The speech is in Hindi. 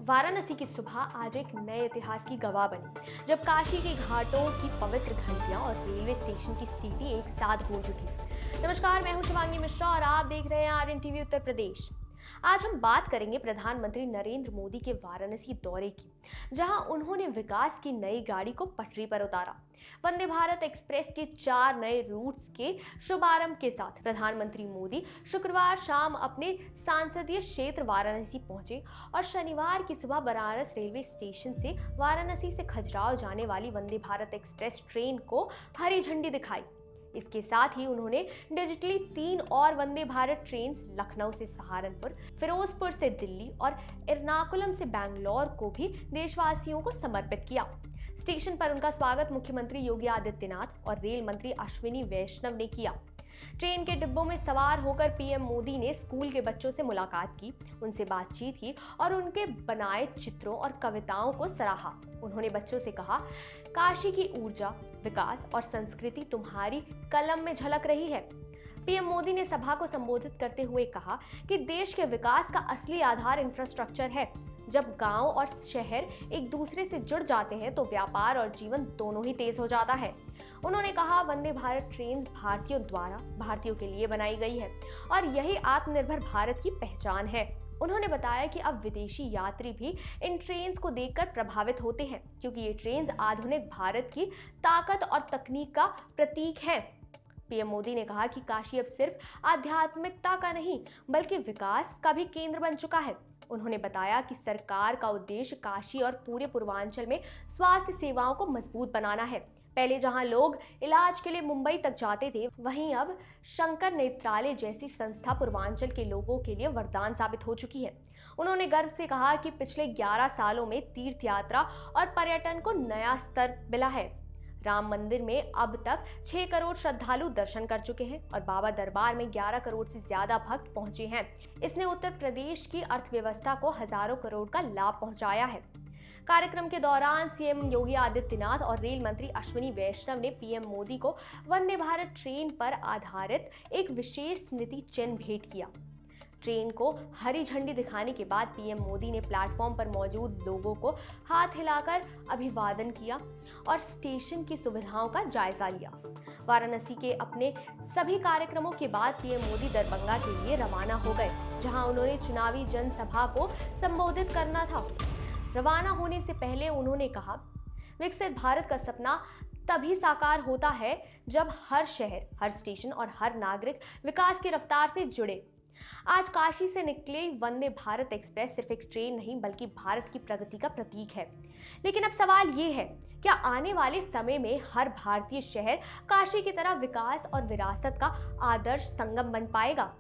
वाराणसी की सुबह आज एक नए इतिहास की गवाह बनी, जब काशी के घाटों की पवित्र घंटियां और रेलवे स्टेशन की सीटी एक साथ गूंज उठी। नमस्कार, मैं हूं शिवांगी मिश्रा और आप देख रहे हैं आरएन टीवी उत्तर प्रदेश। आज हम बात करेंगे प्रधानमंत्री नरेंद्र मोदी के वाराणसी दौरे की, जहां उन्होंने विकास की नई गाड़ी को पटरी पर उतारा। वंदे भारत एक्सप्रेस के 4 नए रूट्स के शुभारंभ के साथ प्रधानमंत्री मोदी शुक्रवार शाम अपने सांसदीय क्षेत्र वाराणसी पहुंचे और शनिवार की सुबह बनारस रेलवे स्टेशन से वाराणसी से खजुराहो जाने वाली वंदे भारत एक्सप्रेस ट्रेन को हरी झंडी दिखाई। इसके साथ ही उन्होंने डिजिटली 3 और वंदे भारत ट्रेन लखनऊ से सहारनपुर, फिरोजपुर से दिल्ली और एर्नाकुलम से बैंगलोर को भी देशवासियों को समर्पित किया। स्टेशन पर उनका स्वागत मुख्यमंत्री योगी आदित्यनाथ और रेल मंत्री अश्विनी वैष्णव ने किया। ट्रेन के डिब्बों में सवार होकर पीएम मोदी ने स्कूल के बच्चों से मुलाकात की, उनसे बातचीत की और उनके बनाए चित्रों और कविताओं को सराहा। उन्होंने बच्चों से कहा, काशी की ऊर्जा, विकास और संस्कृति तुम्हारी कलम में झलक रही है। पीएम मोदी ने सभा को संबोधित करते हुए कहा कि देश के विकास का असली आधार इंफ्रास्ट्रक्चर है। जब गांव और शहर एक दूसरे से जुड़ जाते हैं तो व्यापार और जीवन दोनों ही तेज हो जाता है। उन्होंने कहा, वंदे भारत ट्रेन भारतीयों द्वारा भारतीयों के लिए बनाई गई है और यही आत्मनिर्भर भारत की पहचान है। उन्होंने बताया कि अब विदेशी यात्री भी इन ट्रेन्स को देखकर प्रभावित होते हैं, क्योंकि ये ट्रेन्स आधुनिक भारत की ताकत और तकनीक का प्रतीक हैं। पीएम मोदी ने कहा कि काशी अब सिर्फ आध्यात्मिकता का नहीं बल्कि विकास का भी केंद्र बन चुका है। उन्होंने बताया कि सरकार का उद्देश्य काशी और पूरे पूर्वांचल में स्वास्थ्य सेवाओं को मजबूत बनाना है। पहले जहां लोग इलाज के लिए मुंबई तक जाते थे, वहीं अब शंकर नेत्रालय जैसी संस्था पूर्वांचल के लोगों के लिए वरदान साबित हो चुकी है। उन्होंने गर्व से कहा कि पिछले 11 सालों में तीर्थ यात्रा और पर्यटन को नया स्तर मिला है। राम मंदिर में अब तक 6 करोड़ श्रद्धालु दर्शन कर चुके हैं और बाबा दरबार में 11 करोड़ से ज्यादा भक्त पहुंचे हैं। इसने उत्तर प्रदेश की अर्थव्यवस्था को हजारों करोड़ का लाभ पहुंचाया है। कार्यक्रम के दौरान सीएम योगी आदित्यनाथ और रेल मंत्री अश्विनी वैष्णव ने पीएम मोदी को वंदे भारत ट्रेन पर आधारित एक विशेष स्मृति चिन्ह भेंट किया। ट्रेन को हरी झंडी दिखाने के बाद पीएम मोदी ने प्लेटफॉर्म पर मौजूद लोगों को हाथ हिलाकर अभिवादन किया और स्टेशन की सुविधाओं का जायजा लिया। वाराणसी के अपने सभी कार्यक्रमों के बाद पीएम मोदी दरभंगा के लिए रवाना हो गए, जहां उन्होंने चुनावी जनसभा को संबोधित करना था। रवाना होने से पहले उन्होंने कहा, विकसित भारत का सपना तभी साकार होता है जब हर शहर, हर स्टेशन और हर नागरिक विकास की रफ्तार से जुड़े। आज काशी से निकले वंदे भारत एक्सप्रेस सिर्फ एक ट्रेन नहीं बल्कि भारत की प्रगति का प्रतीक है। लेकिन अब सवाल ये है, क्या आने वाले समय में हर भारतीय शहर काशी की तरह विकास और विरासत का आदर्श संगम बन पाएगा?